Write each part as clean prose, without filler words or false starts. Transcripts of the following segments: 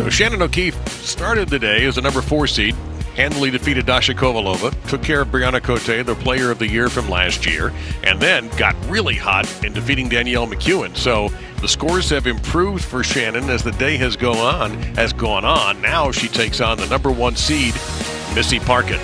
So Shannon O'Keefe started the day as a number 4 seed, handily defeated Dasha Kovalova, took care of Brianna Cote, the player of the year from last year, and then got really hot in defeating Danielle McEwen. So the scores have improved for Shannon as the day has gone on. Now she takes on the number 1 seed, Missy Parkin.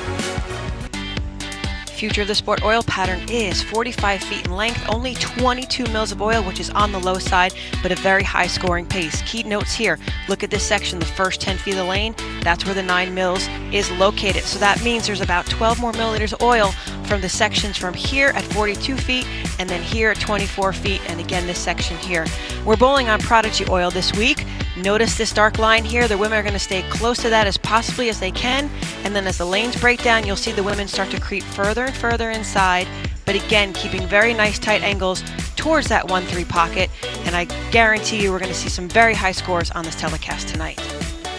Future of the sport oil pattern is 45 feet in length, only 22 mils of oil, which is on the low side, but a very high scoring pace. Key notes here, look at this section, the first 10 feet of the lane, that's where the 9 mils is located. So that means there's about 12 more milliliters of oil from the sections from here at 42 feet and then here at 24 feet, and again this section here. We're bowling on Prodigy oil this week. Notice this dark line here. The women are going to stay close to that as possibly as they can, and then as the lanes break down, you'll see the women start to creep further and further inside, but again keeping very nice tight angles towards that 1-3 pocket, and I guarantee you we're going to see some very high scores on this telecast tonight.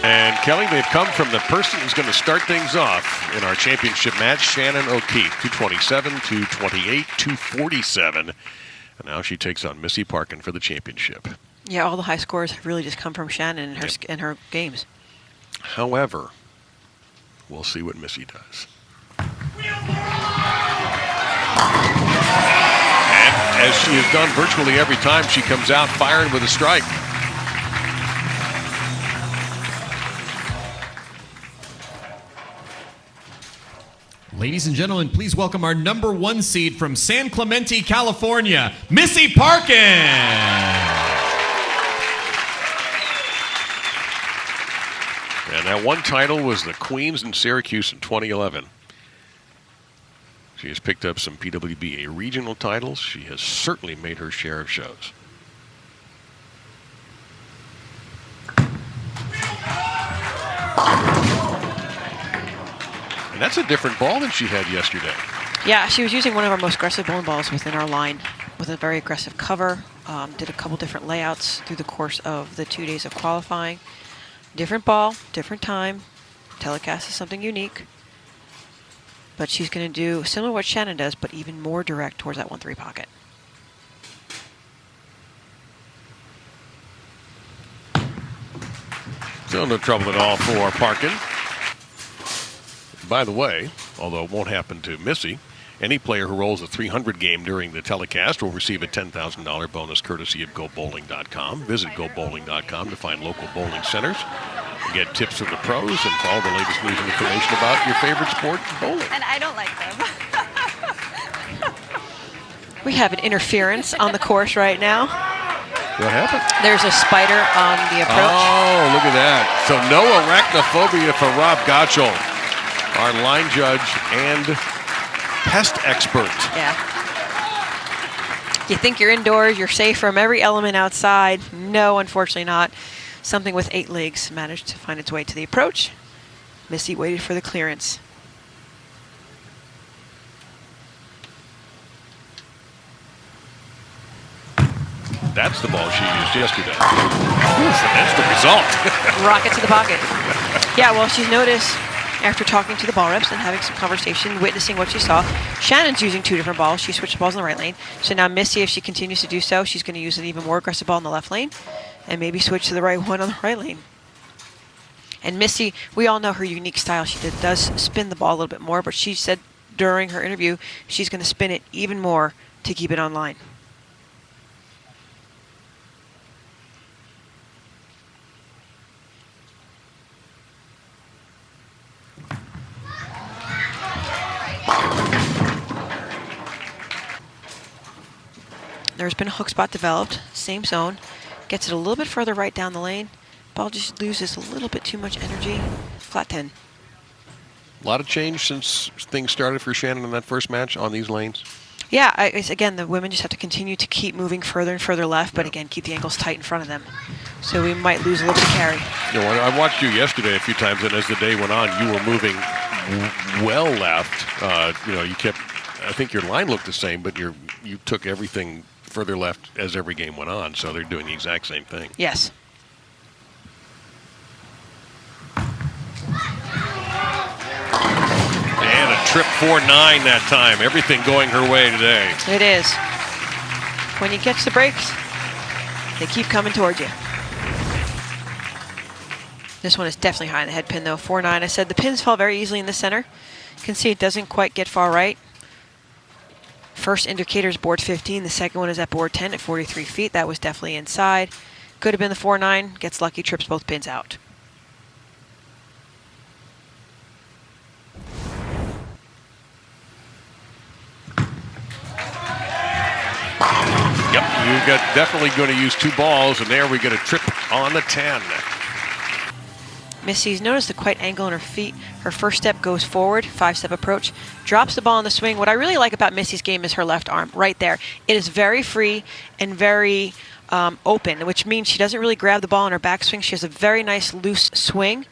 And Kelly, they've come from the person who's going to start things off in our championship match, Shannon O'Keefe, 227, 228, 247, and now she takes on Missy Parkin for the championship. Yeah, all the high scores have really just come from Shannon and her games. However, we'll see what Missy does. And as she has done virtually every time she comes out firing with a strike. Ladies and gentlemen, please welcome our number 1 seed from San Clemente, California, Missy Parkin. And that one title was the Queens in Syracuse in 2011. She has picked up some PWBA regional titles. She has certainly made her share of shows. And that's a different ball than she had yesterday. Yeah, she was using one of our most aggressive bowling balls within our line with a very aggressive cover. Did a couple different layouts through the course of the 2 days of qualifying. Different ball, different time. Telecast is something unique. But she's going to do similar to what Shannon does, but even more direct towards that 1-3 pocket. So no trouble at all for Parkin. By the way, although it won't happen to Missy, any player who rolls a 300 game during the telecast will receive a $10,000 bonus courtesy of GoBowling.com. Visit GoBowling.com to find local bowling centers, and get tips from the pros, and follow the latest news and information about your favorite sport, bowling. And I don't like them. We have an interference on the course right now. What happened? There's a spider on the approach. Oh, look at that. So no arachnophobia for Rob Gottschall, our line judge and pest expert. Yeah. You think you're indoors, you're safe from every element outside. No, unfortunately not. Something with 8 legs managed to find its way to the approach. Missy waited for the clearance. That's the ball she used yesterday. Oof, and that's the result. Rocket to the pocket. Yeah, well, she's noticed after talking to the ball reps and having some conversation, witnessing what she saw, Shannon's using 2 different balls. She switched balls in the right lane. So now Missy, if she continues to do so, she's going to use an even more aggressive ball in the left lane and maybe switch to the right one on the right lane. And Missy, we all know her unique style. She does spin the ball a little bit more, but she said during her interview she's going to spin it even more to keep it on line. There's been a hook spot developed, same zone. Gets it a little bit further right down the lane. Ball just loses a little bit too much energy. Flat 10. A lot of change since things started for Shannon in that first match on these lanes. Yeah, again, the women just have to continue to keep moving further and further left, but again, keep the angles tight in front of them. So we might lose a little bit of carry. You know, I watched you yesterday a few times, and as the day went on, you were moving well left. You know, you kept, I think your line looked the same, but you took everything further left as every game went on, so they're doing the exact same thing. Yes. And a trip 4-9 that time. Everything going her way today. It is. When you catch the breaks, they keep coming towards you. This one is definitely high in the head pin though, 4-9. I said the pins fall very easily in the center. You can see it doesn't quite get far right. First indicator is board 15. The second one is at board 10 at 43 feet. That was definitely inside. Could have been the 4-9. Gets lucky, trips both pins out. Yep, you got definitely going to use 2 balls, and there we get a trip on the 10. Missy's noticed the quite angle in her feet. Her first step goes forward, 5-step approach, drops the ball in the swing. What I really like about Missy's game is her left arm right there. It is very free and very open, which means she doesn't really grab the ball in her backswing. She has a very nice loose swing.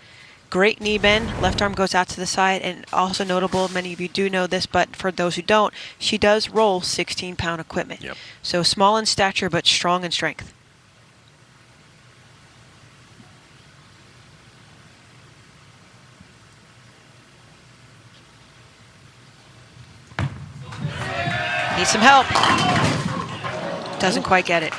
Great knee bend. Left arm goes out to the side, and also notable, many of you do know this, but for those who don't, she does roll 16-pound equipment. Yep. So small in stature, but strong in strength. Needs some help. Doesn't quite get it.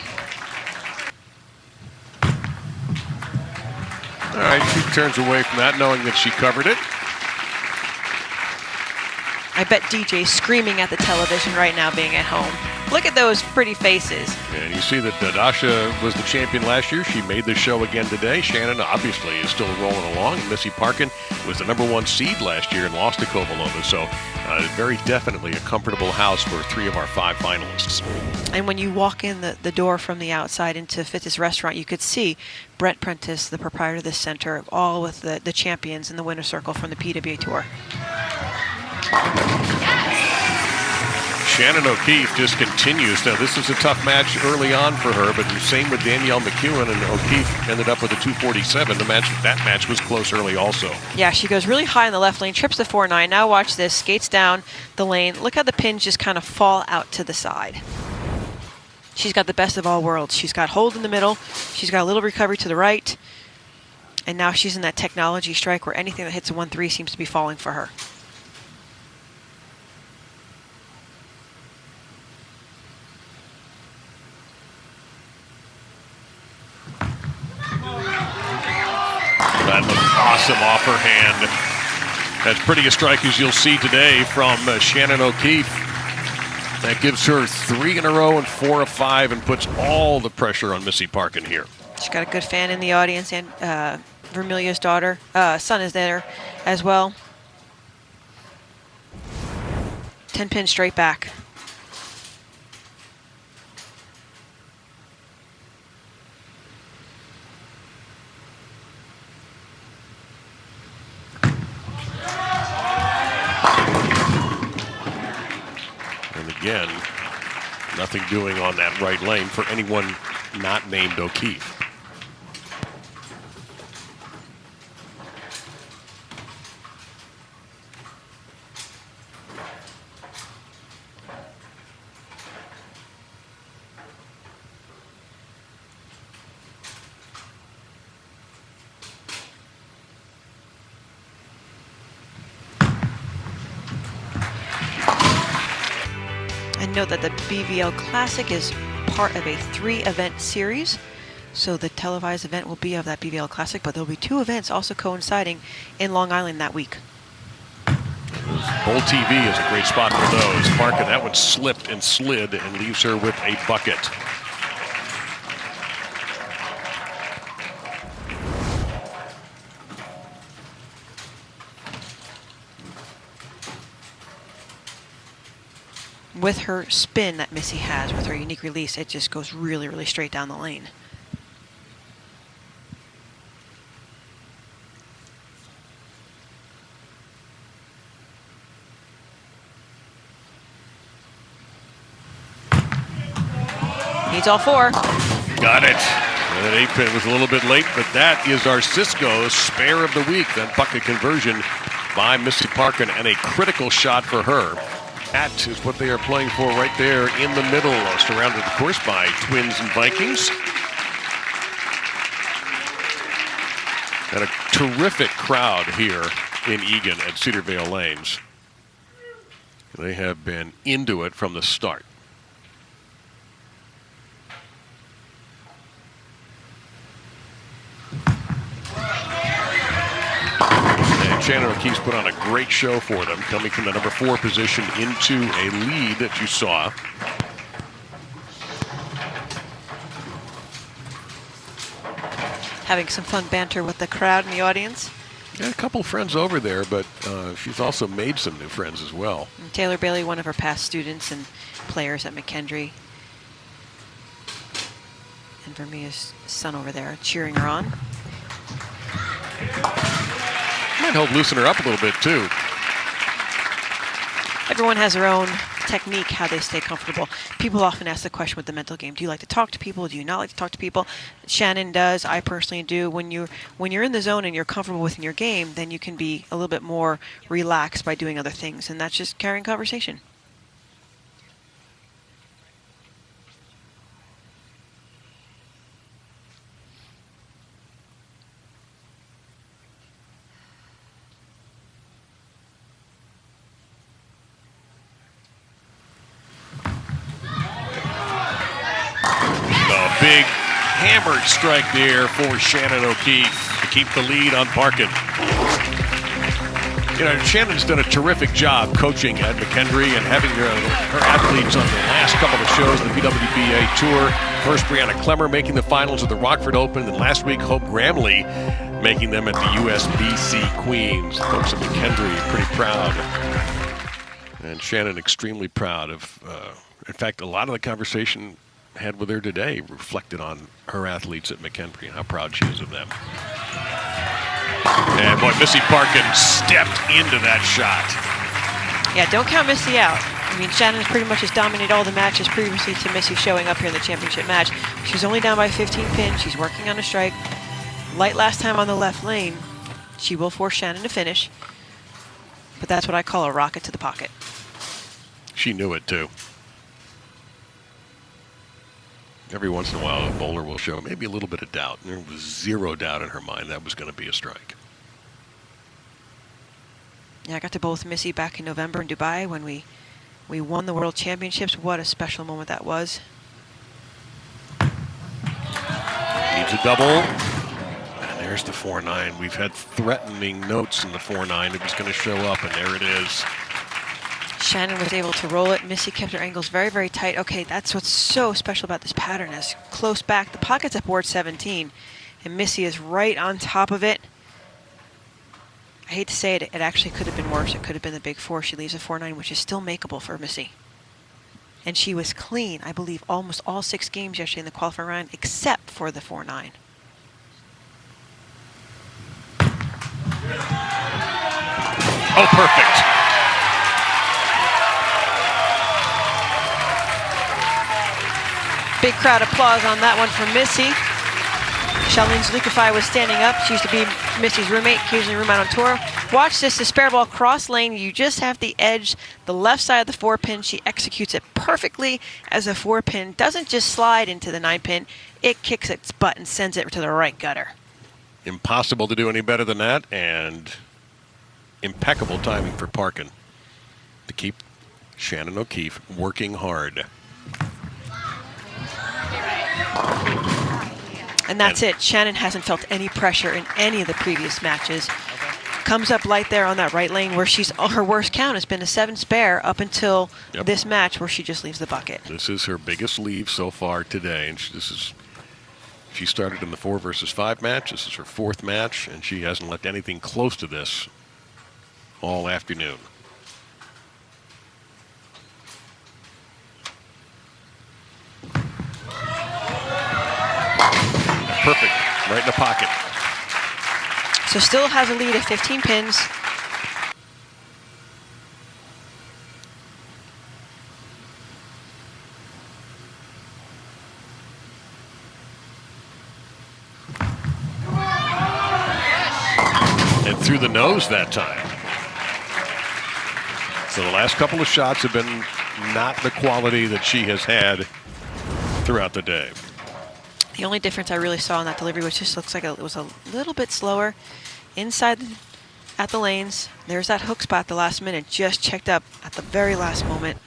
All right, she turns away from that, knowing that she covered it. I bet DJ's screaming at the television right now being at home. Look at those pretty faces. And you see that Dasha was the champion last year. She made the show again today. Shannon obviously is still rolling along. Missy Parkin was the #1 seed last year and lost to Kovalova. So very definitely a comfortable house for 3 of our 5 finalists. And when you walk in the door from the outside into Fitz restaurant, you could see Brent Prentice, the proprietor of this center, all with the champions in the winner's circle from the PWBA Tour. Shannon O'Keefe just continues. Now, this is a tough match early on for her, but the same with Danielle McEwen, and O'Keefe ended up with a 247. That match was close early also. Yeah, she goes really high in the left lane, trips the 4-9. Now watch this, skates down the lane. Look how the pins just kind of fall out to the side. She's got the best of all worlds. She's got hold in the middle. She's got a little recovery to the right. And now she's in that technology strike where anything that hits a 1-3 seems to be falling for her. That looked awesome off her hand. As pretty a strike as you'll see today from Shannon O'Keefe. That gives her 3 in a row and 4 of 5 and puts all the pressure on Missy Parkin here. She's got a good fan in the audience, and Vermilia's son is there as well. 10 pin straight back. Again, nothing doing on that right lane for anyone not named O'Keefe. Note that the BVL Classic is part of a 3-event series. So the televised event will be of that BVL Classic, but there'll be 2 events also coinciding in Long Island that week. Bowl TV is a great spot for those. Parkin, that one slipped and slid and leaves her with a bucket. With her spin that Missy has, with her unique release, it just goes really, really straight down the lane. Needs all 4. Got it. And that 8-pin was a little bit late, but that is our Cisco spare of the week. That bucket conversion by Missy Parkin, and a critical shot for her. That is what they are playing for right there in the middle, surrounded, of course, by Twins and Vikings. And a terrific crowd here in Eagan at Cedarvale Lanes. They have been into it from the start. Shannon O'Keefe's put on a great show for them, coming from the number 4 position into a lead that you saw. Having some fun banter with the crowd and the audience. Got a couple friends over there, but she's also made some new friends as well. And Taylor Bailey, one of her past students and players at McKendree. And Vermeer's son over there cheering her on. Might help loosen her up a little bit, too. Everyone has their own technique, how they stay comfortable. People often ask the question with the mental game, do you like to talk to people? Do you not like to talk to people? Shannon does. I personally do. When you're in the zone and you're comfortable within your game, then you can be a little bit more relaxed by doing other things, and that's just carrying conversation. Big hammered strike there for Shannon O'Keefe to keep the lead on Parkin. You know, Shannon's done a terrific job coaching at McKendree and having her athletes on the last couple of shows of the PWBA Tour. First, Brianna Clemmer making the finals of the Rockford Open, and last week, Hope Gramley making them at the USBC Queens. Folks at McKendree pretty proud. And Shannon extremely proud of, in fact, a lot of the conversation had with her today reflected on her athletes at McKendree and how proud she is of them. And boy, Missy Parkins stepped into that shot. Yeah, don't count Missy out. I mean, Shannon pretty much has dominated all the matches previously to Missy showing up here in the championship match. She's only down by 15 pins. She's working on a strike. Light last time on the left lane. She will force Shannon to finish. But that's what I call a rocket to the pocket. She knew it, too. Every once in a while, a bowler will show maybe a little bit of doubt. And there was zero doubt in her mind that was going to be a strike. Yeah, I got to bowl with Missy back in November in Dubai when we won the World Championships. What a special moment that was. Needs a double. And there's the 4-9. We've had threatening notes in the 4-9. It was going to show up, and there it is. Shannon was able to roll it. Missy kept her angles very, very tight. Okay, that's what's so special about this pattern is close back. The pocket's at board 17, and Missy is right on top of it. I hate to say it, it actually could have been worse. It could have been the big 4. She leaves a 4-9, which is still makeable for Missy. And she was clean, I believe, almost all 6 games yesterday in the qualifying round, except for the 4-9. Oh, perfect. Big crowd applause on that one from Missy. Charlene Zalukafai was standing up. She used to be Missy's roommate, occasionally roommate on tour. Watch this, the spare ball cross lane. You just have the edge, the left side of the 4-pin. She executes it perfectly as a 4-pin. Doesn't just slide into the 9-pin. It kicks its butt and sends it to the right gutter. Impossible to do any better than that, and impeccable timing for Parkin to keep Shannon O'Keefe working hard. And that's it. Shannon hasn't felt any pressure in any of the previous matches. Comes up light there on that right lane where her worst count has been a 7 spare up until this match where she just leaves the bucket. This is her biggest leave so far today, and she started in the 4 versus 5 match. This is her 4th match, and she hasn't left anything close to this all afternoon. Perfect, right in the pocket. So still has a lead of 15 pins. And through the nose that time. So the last couple of shots have been not the quality that she has had throughout the day. The only difference I really saw in that delivery was just looks like it was a little bit slower inside at the lanes. There's that hook spot the last minute, just checked up at the very last moment,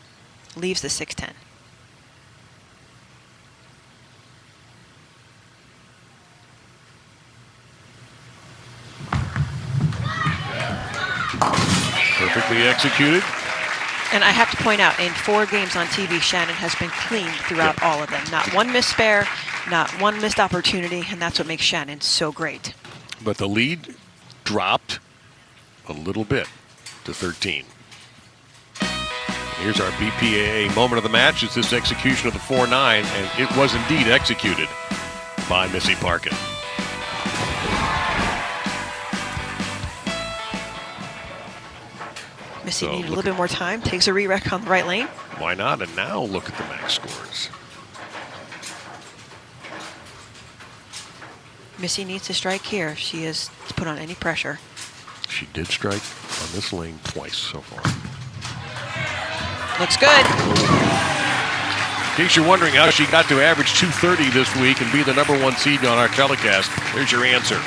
leaves the 6-10. Perfectly executed. And I have to point out, in 4 games on TV, Shannon has been clean throughout all of them. Not one missed spare, not one missed opportunity, and that's what makes Shannon so great. But the lead dropped a little bit to 13. Here's our BPAA moment of the match. It's this execution of the 4-9, and it was indeed executed by Missy Parkin. Missy needed a little bit more time. Takes a re-rec on the right lane. Why not? And now look at the max scores. Missy needs to strike here. She is to put on any pressure. She did strike on this lane twice so far. Looks good. In case you're wondering how she got to average 230 this week and be the #1 seed on our telecast, there's your answer.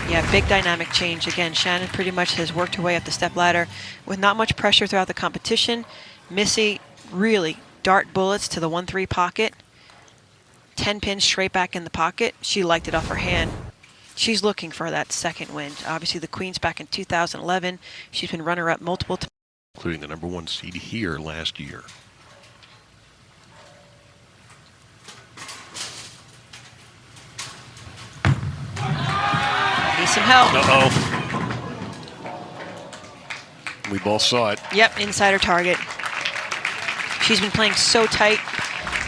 Yeah, big dynamic change. Again, Shannon pretty much has worked her way up the stepladder with not much pressure throughout the competition. Missy really dart bullets to the 1-3 pocket. 10 pins straight back in the pocket. She liked it off her hand. She's looking for that second win. Obviously, the Queen's back in 2011. She's been runner-up multiple times, including the #1 seed here last year. Needs some help. Uh-oh. We both saw it. Yep, insider target. She's been playing so tight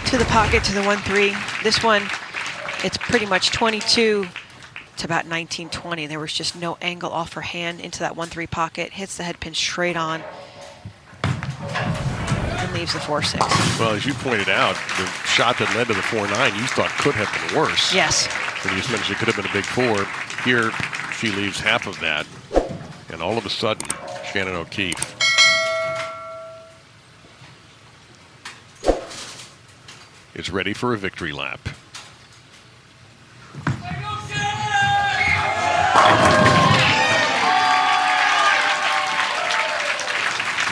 to the pocket, to the 1-3. This one, it's pretty much 22 to about 19-20. There was just no angle off her hand into that 1-3 pocket. Hits the head pin straight on and leaves the 4-6. Well, as you pointed out, the shot that led to the 4-9 you thought could have been worse. Yes. And you just mentioned it could have been a big 4. Here, she leaves half of that. And all of a sudden, Shannon O'Keefe is ready for a victory lap.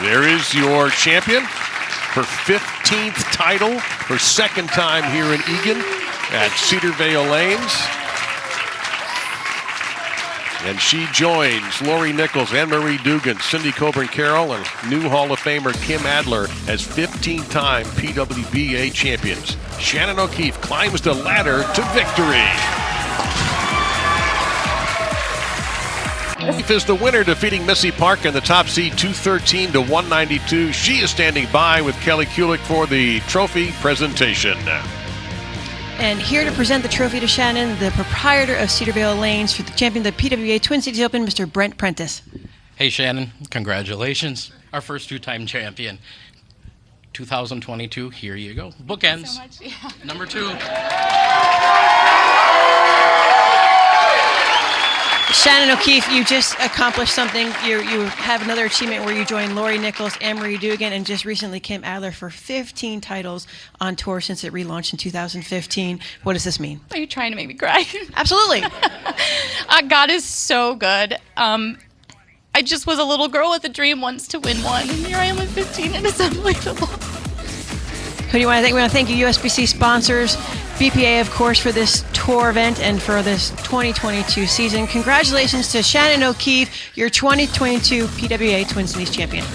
There is your champion, her 15th title, her second time here in Eagan at Cedar Vale Lanes. And she joins Lori Nichols, Anne-Marie Dugan, Cindy Coburn-Carroll, and new Hall of Famer Kim Adler as 15-time PWBA champions. Shannon O'Keefe climbs the ladder to victory. O'Keefe is the winner, defeating Missy Parkin, the top seed, 213 to 192. She is standing by with Kelly Kulick for the trophy presentation. And here to present the trophy to Shannon, the proprietor of Cedar Vale Lanes for the champion of the PWBA Twin Cities Open, Mr. Brent Prentice. Hey Shannon, congratulations. Our first 2-time champion. 2022, here you go. Bookends. So much, yeah. Number 2. Shannon O'Keefe, you just accomplished something. You have another achievement where you joined Lori Nichols, Anne-Marie Dugan, and just recently Kim Adler for 15 titles on tour since it relaunched in 2015. What does this mean? Are you trying to make me cry? Absolutely. God is so good. I just was a little girl with a dream once to win one, and here I am at 15, and it's unbelievable. Who do you want to thank? We want to thank you, USBC sponsors, BPA, of course, for this tour event and for this 2022 season. Congratulations to Shannon O'Keefe, your 2022 PWA Twin Cities champion.